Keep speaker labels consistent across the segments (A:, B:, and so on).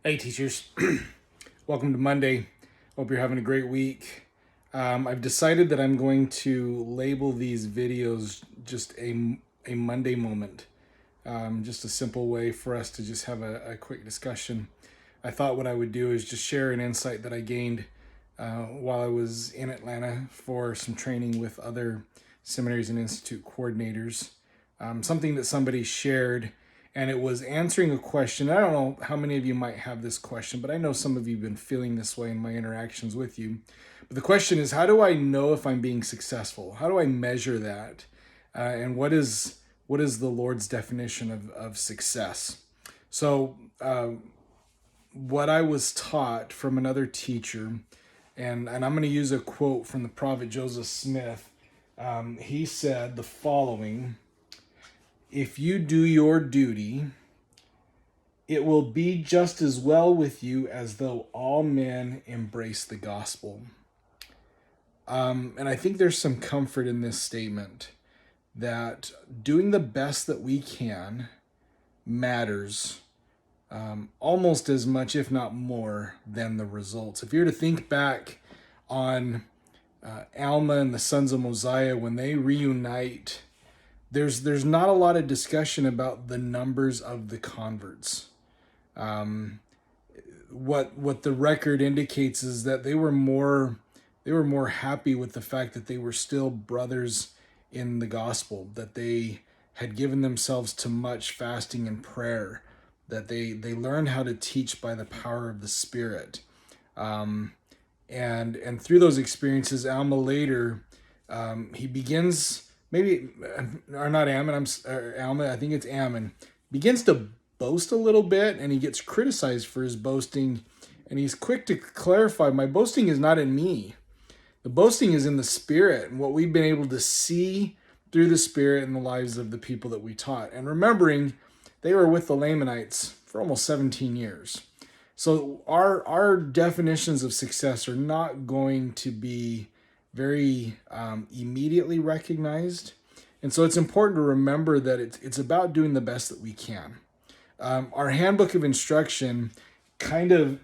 A: Hey teachers, welcome to Monday. Hope you're having a great week. I've decided that I'm going to label these videos just a Monday moment. Just a simple way for us to just have a quick discussion. I thought what I would do is just share an insight that I gained while I was in Atlanta for some training with other seminaries and institute coordinators. Something that somebody shared, and it was answering a question. I don't know how many of you might have this question, but I know some of you have been feeling this way in my interactions with you. But the question is, how do I know if I'm being successful? How do I measure that? And what is the Lord's definition of success? So what I was taught from another teacher, and I'm going to use a quote from the prophet Joseph Smith. He said the following: if you do your duty, it will be just as well with you as though all men embrace the gospel. And I think there's some comfort in this statement that doing the best that we can matters almost as much, if not more, than the results. If you're to think back on Alma and the sons of Mosiah, when they reunite, there's not a lot of discussion about the numbers of the converts. What the record indicates is that they were more happy with the fact that they were still brothers in the gospel, that they had given themselves to much fasting and prayer, that they learned how to teach by the power of the Spirit. And through those experiences, Alma later, he begins, maybe, or not Ammon, Alma, I think it's Ammon, begins to boast a little bit, and he gets criticized for his boasting, and he's quick to clarify, my boasting is not in me. The boasting is in the Spirit and what we've been able to see through the Spirit in the lives of the people that we taught. And remembering, they were with the Lamanites for almost 17 years. So our definitions of success are not going to be very immediately recognized. And so it's important to remember that it's about doing the best that we can. Our handbook of instruction kind of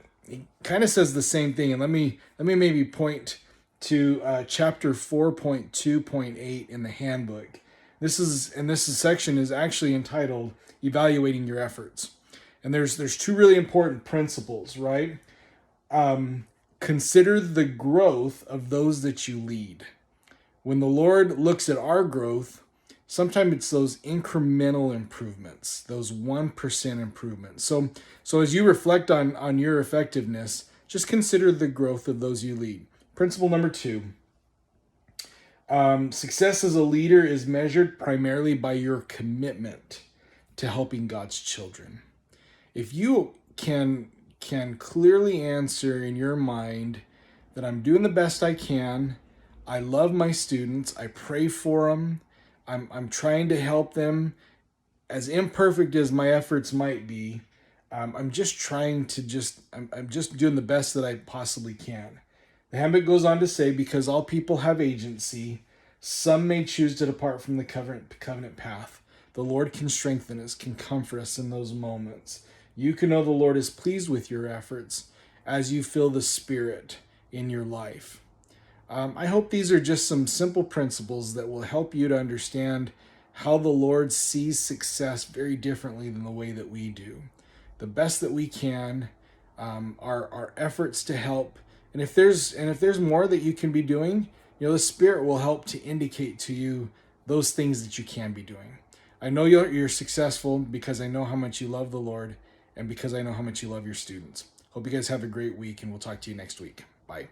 A: says the same thing. And let me maybe point to chapter 4.2.8 in the handbook. This section is actually entitled Evaluating Your Efforts. And there's two really important principles, right? Consider the growth of those that you lead. When the Lord looks at our growth, sometimes it's those incremental improvements, those 1% improvements. So as you reflect on your effectiveness, just consider the growth of those you lead. Principle number 2, success as a leader is measured primarily by your commitment to helping God's children. If you can clearly answer in your mind that I'm doing the best I can, I love my students, I pray for them, I'm trying to help them, as imperfect as my efforts might be, I'm just trying to I'm just doing the best that I possibly can. The handbook goes on to say, because all people have agency, some may choose to depart from the covenant path. The Lord can strengthen us, can comfort us in those moments. You can know the Lord is pleased with your efforts as you feel the Spirit in your life. I hope these are just some simple principles that will help you to understand how the Lord sees success very differently than the way that we do. The best that we can, our efforts to help, and if there's more that you can be doing, the Spirit will help to indicate to you those things that you can be doing. I know you're successful because I know how much you love the Lord, and because I know how much you love your students. Hope you guys have a great week, and we'll talk to you next week. Bye.